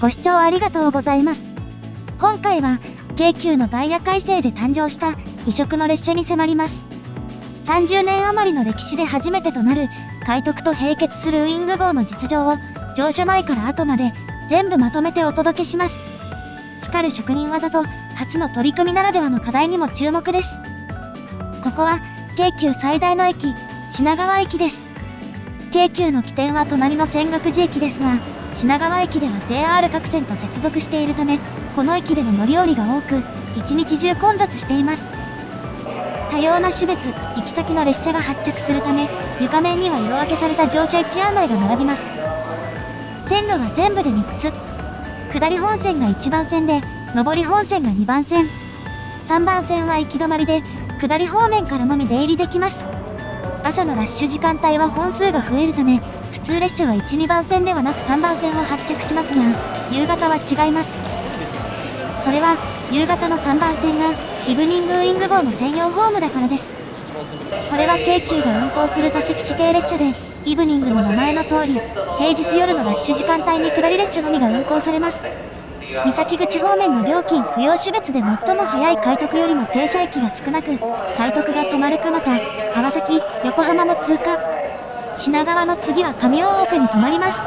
ご視聴ありがとうございます。今回は京急のダイヤ改正で誕生した異色の列車に迫ります。30年余りの歴史で初めてとなる快特と並結するウイング号の実情を乗車前から後まで全部まとめてお届けします。光る職人技と初の取り組みならではの課題にも注目です。ここは京急最大の駅、品川駅です。京急の起点は隣の泉岳寺駅ですが、品川駅では JR 各線と接続しているため、この駅での乗り降りが多く、一日中混雑しています。多様な種別、行き先の列車が発着するため、床面には色分けされた乗車位置案内が並びます。線路は全部で3つ。下り本線が1番線で、上り本線が2番線。3番線は行き止まりで、下り方面からのみ出入りできます。朝のラッシュ時間帯は本数が増えるため、普通列車は1、2番線ではなく3番線を発着しますが、夕方は違います。それは、夕方の3番線が、イブニングウイング号の専用ホームだからです。これは京急が運行する座席指定列車で、イブニングの名前の通り、平日夜のラッシュ時間帯に下り列車のみが運行されます。三崎口方面の料金不要種別で最も早い快特よりも停車駅が少なく、快特が止まる蒲田、川崎、横浜も通過。品川の次は上大岡に止まります。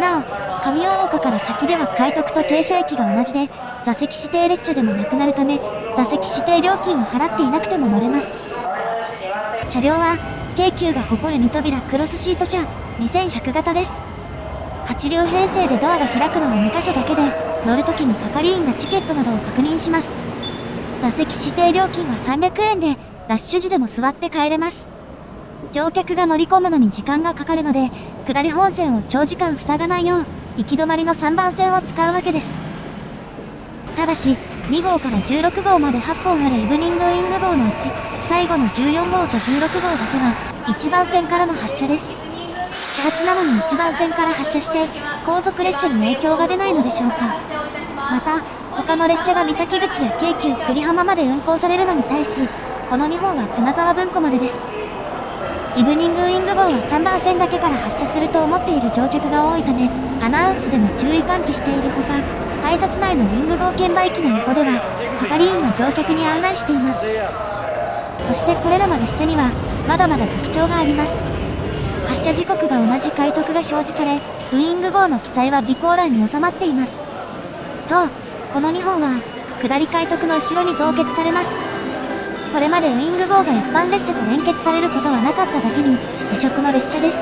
なお、上大岡から先では快特と停車駅が同じで、座席指定列車でもなくなるため、座席指定料金を払っていなくても乗れます。車両は、京急が誇る2扉クロスシート車、2100型です。8両編成でドアが開くのは2箇所だけで、乗るときに係員がチケットなどを確認します。座席指定料金は300円で、ラッシュ時でも座って帰れます。乗客が乗り込むのに時間がかかるので、下り本線を長時間塞がないよう、行き止まりの3番線を使うわけです。ただし、2号から16号まで8本あるイブニングウイング号のうち、最後の14号と16号だけは、1番線からの発車です。始発なのに1番線から発車して、後続列車に影響が出ないのでしょうか。また、他の列車が三崎口や京急久里浜まで運行されるのに対し、この2本は金沢文庫までです。イブニングウイング号は3番線だけから発車すると思っている乗客が多いため、アナウンスでも注意喚起しているほか、改札内のウイング号券売機の横では、係員が乗客に案内しています。そしてこれらの列車には、まだまだ特徴があります。発車時刻が同じ快特が表示され、ウイング号の記載は備考欄に収まっています。そう、この2本は、下り快特の後ろに増結されます。これまでウイング号が一般列車と連結されることはなかっただけに、異色の列車です。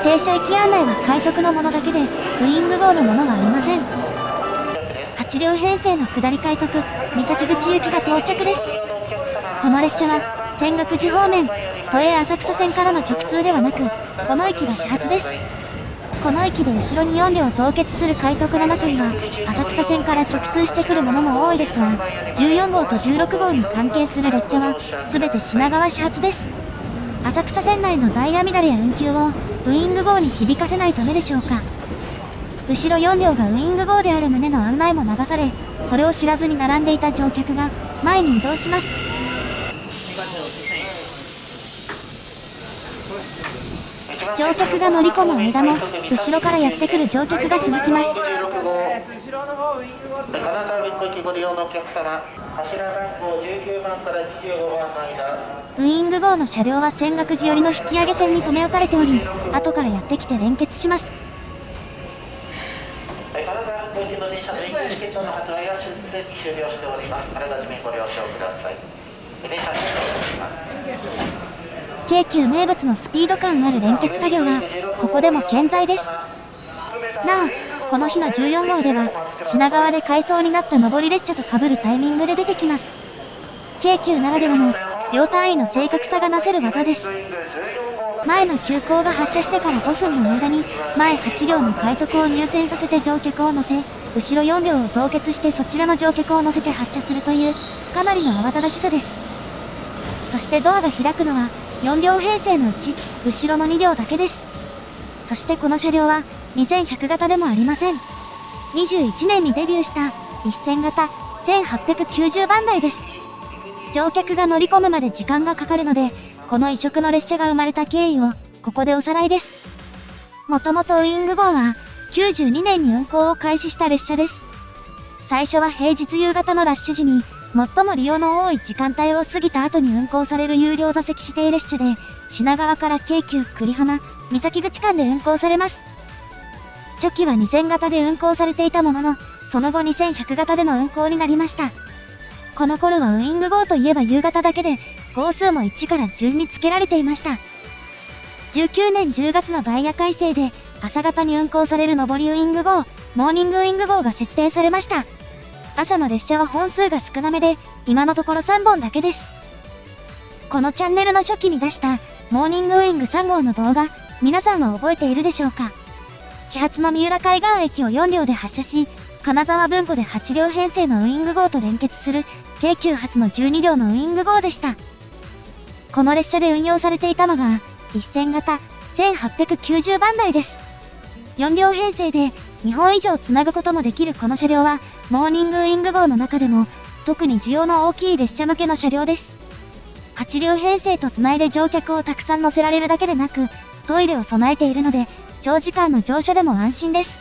停車駅案内は快特のものだけで、ウイング号のものはありません。8両編成の下り快特、三崎口行きが到着です。この列車は、泉岳寺方面、都営浅草線からの直通ではなく、この駅が始発です。この駅で後ろに4両増結する快特の中には、浅草線から直通してくるものも多いですが、14号と16号に関係する列車は、すべて品川始発です。浅草線内のダイヤ乱れや運休を、ウイング号に響かせないためでしょうか。後ろ4両がウイング号である旨の案内も流され、それを知らずに並んでいた乗客が、前に移動します。乗客が乗り込む間も、後ろからやってくる乗客が続きます。金沢便ご利用のお客様、柱番号19番から25番の間。ウイング号の車両は泉岳寺寄りの引き上げ線に留め置かれており、後からやってきて連結します。金沢便ご利用の電車のウイングチケットの発売が終了しております。あらかじめご了承ください。電車に停車します。京急名物のスピード感ある連結作業は、ここでも健在です。なお、この日の14号では、品川で回送になった上り列車と被るタイミングで出てきます。京急ならではの、両単位の正確さがなせる技です。前の急行が発車してから5分の間に、前8両の快特を入線させて乗客を乗せ、後ろ4両を増結してそちらの乗客を乗せて発車するという、かなりの慌ただしさです。そしてドアが開くのは、4両編成のうち、後ろの2両だけです。そしてこの車両は、2100型でもありません。21年にデビューした1000型1890番台です。乗客が乗り込むまで時間がかかるので、この異色の列車が生まれた経緯をここでおさらいです。もともとウイング号は1992年に運行を開始した列車です。最初は平日夕方のラッシュ時に、最も利用の多い時間帯を過ぎた後に運行される有料座席指定列車で、品川から京急久里浜、三崎口間で運行されます。初期は2000型で運行されていたものの、その後2100型での運行になりました。この頃はウイング号といえば夕方だけで、号数も1から順に付けられていました。19年10月のダイヤ改正で、朝方に運行される上りウイング号、モーニングウイング号が設定されました。朝の列車は本数が少なめで、今のところ3本だけです。このチャンネルの初期に出したモーニングウイング3号の動画、皆さんは覚えているでしょうか？始発の三浦海岸駅を4両で発車し、金沢文庫で8両編成のウイング号と連結する京急発の12両のウイング号でした。この列車で運用されていたのが1000型1890番台です。4両編成で2本以上つなぐこともできるこの車両は、モーニングウイング号の中でも特に需要の大きい列車向けの車両です。8両編成とつないで乗客をたくさん乗せられるだけでなく、トイレを備えているので、長時間の乗車でも安心です。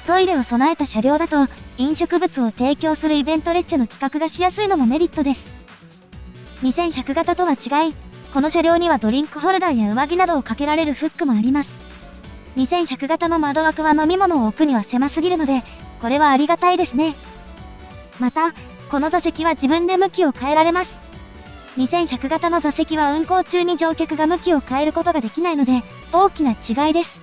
トイレを備えた車両だと、飲食物を提供するイベント列車の企画がしやすいのもメリットです。2100型とは違い、この車両にはドリンクホルダーや上着などをかけられるフックもあります。2100型の窓枠は飲み物を置くには狭すぎるので、これはありがたいですね。また、この座席は自分で向きを変えられます。2100型の座席は運行中に乗客が向きを変えることができないので、大きな違いです。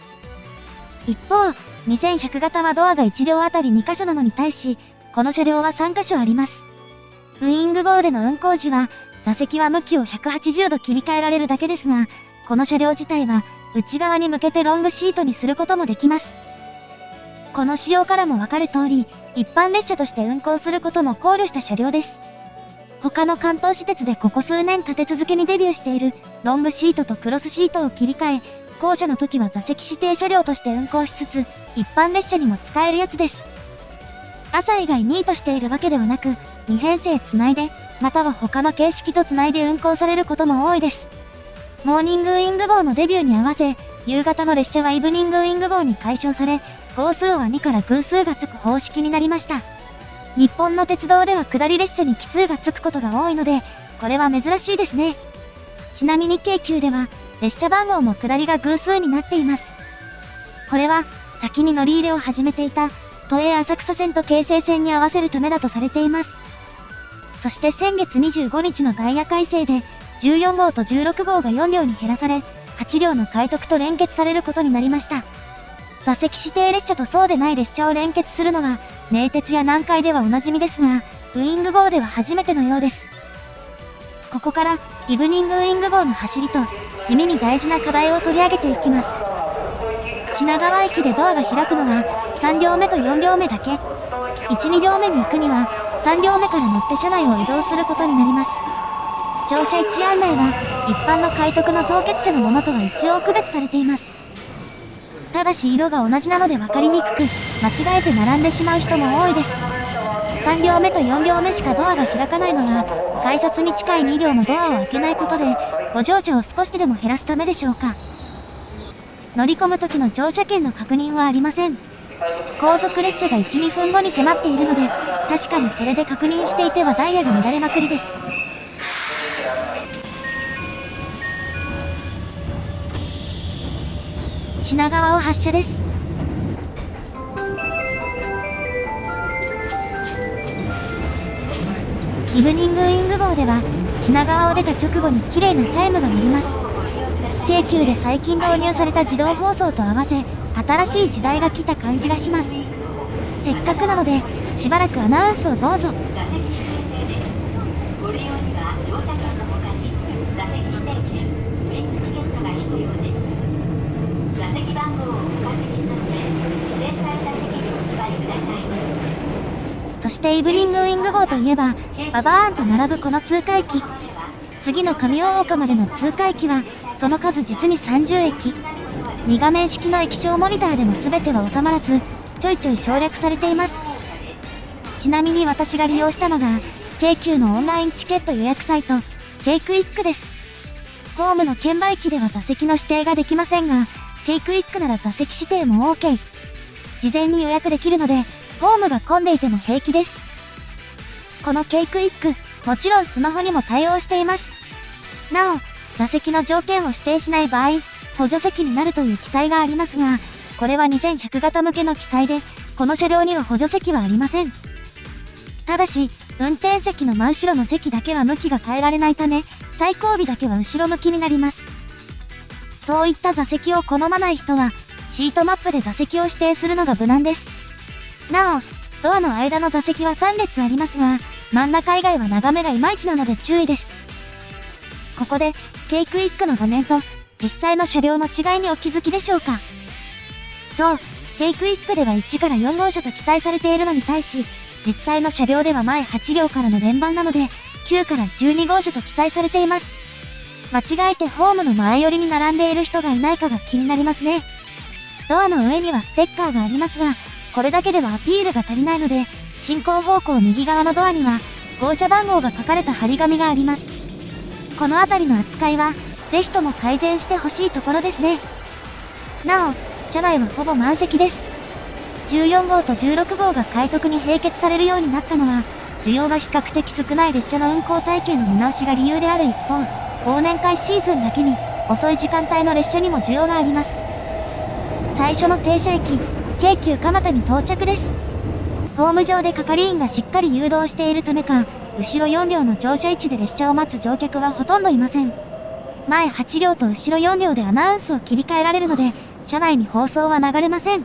一方、2100型はドアが1両あたり2箇所なのに対し、この車両は3箇所あります。ウイング号での運行時は、座席は向きを180度切り替えられるだけですが、この車両自体は内側に向けてロングシートにすることもできます。この仕様からもわかる通り、一般列車として運行することも考慮した車両です。他の関東私鉄でここ数年立て続けにデビューしているロングシートとクロスシートを切り替え、後者の時は座席指定車両として運行しつつ、一般列車にも使えるやつです。朝以外2位としているわけではなく、2編成つないで、または他の形式とつないで運行されることも多いです。モーニングウイング号のデビューに合わせ、夕方の列車はイブニングウイング号に改称され、号数は2から偶数がつく方式になりました。日本の鉄道では下り列車に奇数がつくことが多いので、これは珍しいですね。ちなみに京急では、列車番号も下りが偶数になっています。これは、先に乗り入れを始めていた、都営浅草線と京成線に合わせるためだとされています。そして先月25日のダイヤ改正で、14号と16号が4両に減らされ、8両の快特と連結されることになりました。座席指定列車とそうでない列車を連結するのは、名鉄や南海ではおなじみですが、ウイング号では初めてのようです。ここから、イブニングウイング号の走りと、地味に大事な課題を取り上げていきます。品川駅でドアが開くのは、3両目と4両目だけ。1、2両目に行くには、3両目から乗って車内を移動することになります。乗車位置案内は、一般の快特の増結車のものとは一応区別されています。ただし色が同じなので分かりにくく、間違えて並んでしまう人も多いです。3両目と4両目しかドアが開かないのは、改札に近い2両のドアを開けないことで、ご乗車を少しでも減らすためでしょうか。乗り込む時の乗車券の確認はありません。後続列車が1、2分後に迫っているので、確かにこれで確認していてはダイヤが乱れまくりです。品川を発車です。イブニングウイング号では品川を出た直後に綺麗なチャイムが鳴ります。京急で最近導入された自動放送と合わせ、新しい時代が来た感じがします。せっかくなのでしばらくアナウンスをどうぞ。座席指定制です。ご利用には乗車券の他に座席指定券、ウイングチケットが必要です。座席番号をご確認の上、指定された席にお座りください。そしてイブニングウイング号といえば、ババーンと並ぶこの通過駅。次の上大岡までの通過駅は、その数実に30駅。2画面式の液晶モニターでも全ては収まらず、ちょいちょい省略されています。ちなみに私が利用したのが、京急のオンラインチケット予約サイト、ケイクイックです。ホームの券売機では座席の指定ができませんが、ケイクイックなら座席指定も OK。事前に予約できるので、ホームが混んでいても平気です。このKクイック、もちろんスマホにも対応しています。なお、座席の条件を指定しない場合、補助席になるという記載がありますが、これは2100型向けの記載で、この車両には補助席はありません。ただし、運転席の真後ろの席だけは向きが変えられないため、最後尾だけは後ろ向きになります。そういった座席を好まない人は、シートマップで座席を指定するのが無難です。なお、ドアの間の座席は3列ありますが、真ん中以外は眺めがいまいちなので注意です。ここで、Kクイックの画面と実際の車両の違いにお気づきでしょうか。そう、Kクイックでは1から4号車と記載されているのに対し、実際の車両では前8両からの連番なので、9から12号車と記載されています。間違えてホームの前寄りに並んでいる人がいないかが気になりますね。ドアの上にはステッカーがありますが、これだけではアピールが足りないので、進行方向右側のドアには、号車番号が書かれた張り紙があります。このあたりの扱いは、ぜひとも改善してほしいところですね。なお、車内はほぼ満席です。14号と16号が快特に並結されるようになったのは、需要が比較的少ない列車の運行体系の見直しが理由である一方、忘年会シーズンだけに、遅い時間帯の列車にも需要があります。最初の停車駅、京急蒲田に到着です。ホーム上で係員がしっかり誘導しているためか、後ろ4両の乗車位置で列車を待つ乗客はほとんどいません。前8両と後ろ4両でアナウンスを切り替えられるので、車内に放送は流れません。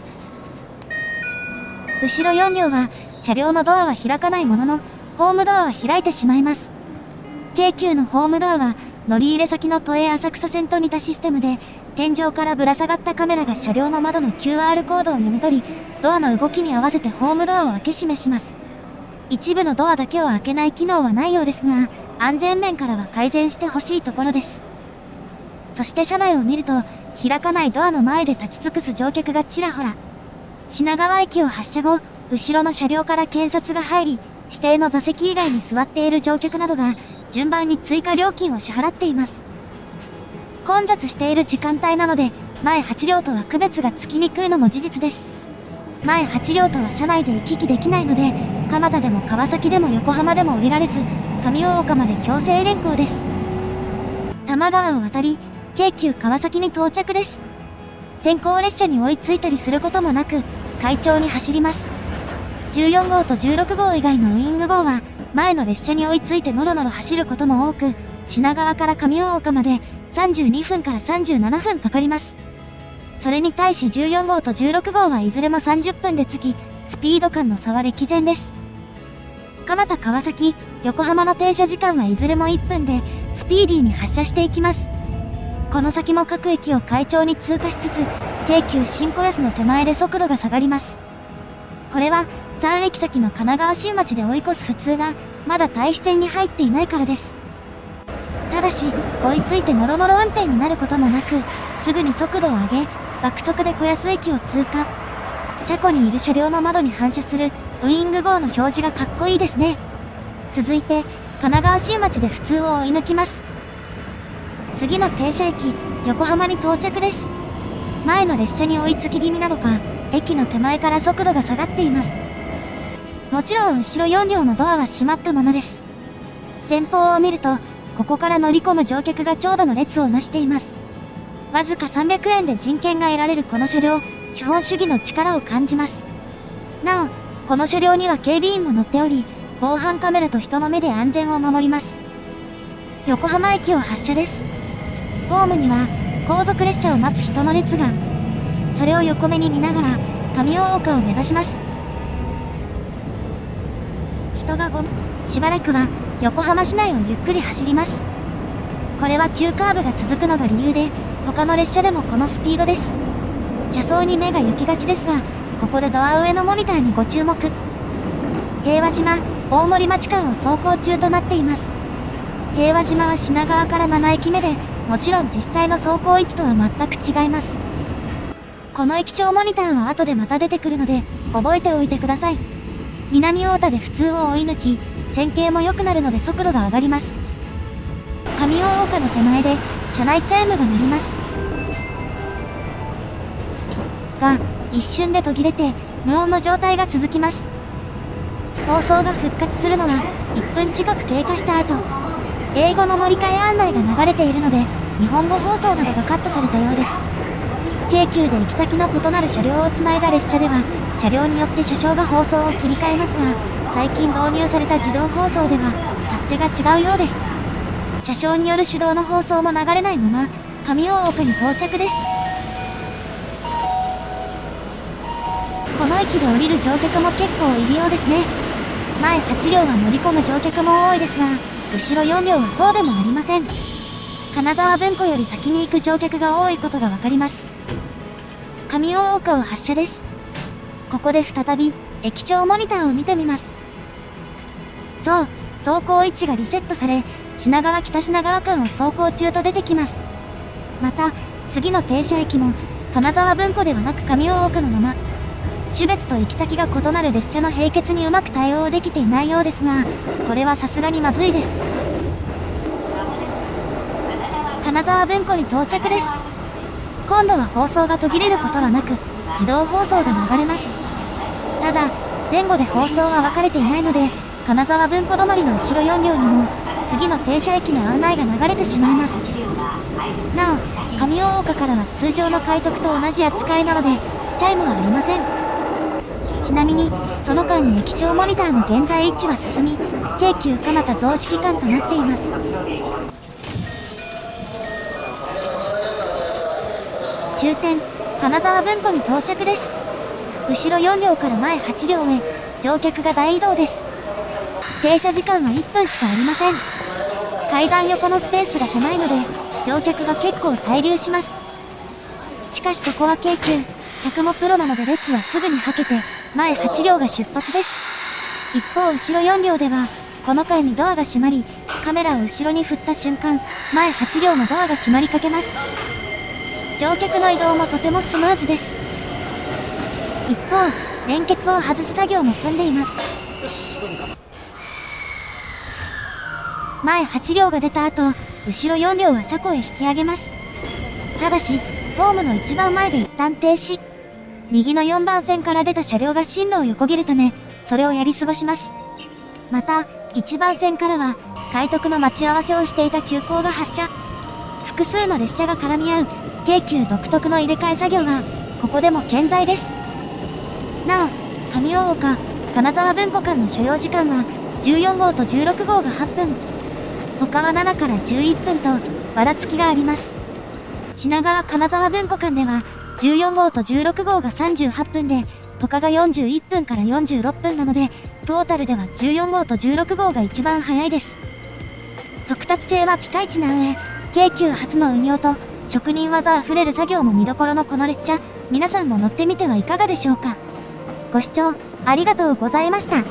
後ろ4両は、車両のドアは開かないものの、ホームドアは開いてしまいます。京急のホームドアは、乗り入れ先の都営浅草線と似たシステムで、天井からぶら下がったカメラが車両の窓の QR コードを読み取り、ドアの動きに合わせてホームドアを開け閉めします。一部のドアだけを開けない機能はないようですが、安全面からは改善してほしいところです。そして車内を見ると、開かないドアの前で立ち尽くす乗客がちらほら。品川駅を発車後、後ろの車両から検察が入り、指定の座席以外に座っている乗客などが、順番に追加料金を支払っています。混雑している時間帯なので、前8両とは区別がつきにくいのも事実です。前8両とは車内で行き来できないので、蒲田でも川崎でも横浜でも降りられず、上大岡まで強制連行です。多摩川を渡り、京急川崎に到着です。先行列車に追いついたりすることもなく、快調に走ります。14号と16号以外のウイング号は、前の列車に追いついてノロノロ走ることも多く、品川から上大岡まで32分から37分かかります。それに対し14号と16号はいずれも30分で着き、スピード感の差は歴然です。蒲田川崎、横浜の停車時間はいずれも1分で、スピーディーに発車していきます。この先も各駅を快調に通過しつつ、京急新小安の手前で速度が下がります。これは、3駅先の神奈川新町で追い越す普通が、まだ対比線に入っていないからです。ただし、追いついてノロノロ運転になることもなく、すぐに速度を上げ、爆速で小安駅を通過。車庫にいる車両の窓に反射する、ウイング号の表示がかっこいいですね。続いて、神奈川新町で普通を追い抜きます。次の停車駅、横浜に到着です。前の列車に追いつき気味なのか、駅の手前から速度が下がっています。もちろん後ろ4両のドアは閉まったままです。前方を見ると、ここから乗り込む乗客が長蛇の列をなしています。わずか300円で人権が得られるこの車両、資本主義の力を感じます。なお、この車両には警備員も乗っており、防犯カメラと人の目で安全を守ります。横浜駅を発車です。ホームには後続列車を待つ人の列が、それを横目に見ながら上大岡を目指します。人がしばらくは横浜市内をゆっくり走ります。これは急カーブが続くのが理由で、他の列車でもこのスピードです。車窓に目が行きがちですが、ここでドア上のモニターにご注目。平和島、大森町間を走行中となっています。平和島は品川から7駅目で、もちろん実際の走行位置とは全く違います。この駅長モニターは後でまた出てくるので、覚えておいてください。南太田で普通を追い抜き、線形も良くなるので速度が上がります。上大岡の手前で、車内チャイムが鳴ります。が、一瞬で途切れて、無音の状態が続きます。放送が復活するのは1分近く経過した後、英語の乗り換え案内が流れているので、日本語放送などがカットされたようです。京急で行き先の異なる車両をつないだ列車では、車両によって車掌が放送を切り替えますが、最近導入された自動放送では勝手が違うようです。車掌による手動の放送も流れないまま、上大岡に到着です。この駅で降りる乗客も結構いるようですね。前8両は乗り込む乗客も多いですが、後ろ4両はそうでもありません。金沢文庫より先に行く乗客が多いことがわかります。上大岡を発車です。ここで再び駅長モニターを見てみます。そう、走行位置がリセットされ、品川北品川間を走行中と出てきます。また、次の停車駅も金沢文庫ではなく上大岡のまま、種別と行き先が異なる列車の並結にうまく対応できていないようですが、これはさすがにまずいです。金沢文庫に到着です。今度は放送が途切れることはなく、自動放送が流れます。ただ、前後で放送は分かれていないので、金沢文庫止まりの後ろ4両にも、次の停車駅の案内が流れてしまいます。なお、上大岡からは通常の快特と同じ扱いなので、チャイムはありません。ちなみに、その間に駅長モニターの現在位置は進み、京急蒲田雑式間となっています。終点、金沢文庫に到着です。後ろ4両から前8両へ、乗客が大移動です。停車時間は1分しかありません。階段横のスペースが狭いので、乗客が結構滞留します。しかしそこは京急、客もプロなので列はすぐにはけて、前8両が出発です。一方後ろ4両では、この間にドアが閉まり、カメラを後ろに振った瞬間、前8両のドアが閉まりかけます。乗客の移動もとてもスムーズです。一方、連結を外す作業も済んでいます。前8両が出た後、後ろ4両は車庫へ引き上げます。ただし、ホームの一番前で一旦停止。右の4番線から出た車両が進路を横切るため、それをやり過ごします。また、1番線からは、快特の待ち合わせをしていた急行が発車。複数の列車が絡み合う、京急独特の入れ替え作業が、ここでも健在です。なお、上大岡、金沢文庫間の所要時間は、14号と16号が8分。他は7から11分と、ばらつきがあります。品川金沢文庫間では、14号と16号が38分で、他が41分から46分なので、トータルでは14号と16号が一番早いです。速達性はピカイチな上、京急初の運用と、職人技あふれる作業も見どころのこの列車、皆さんも乗ってみてはいかがでしょうか。ご視聴ありがとうございました。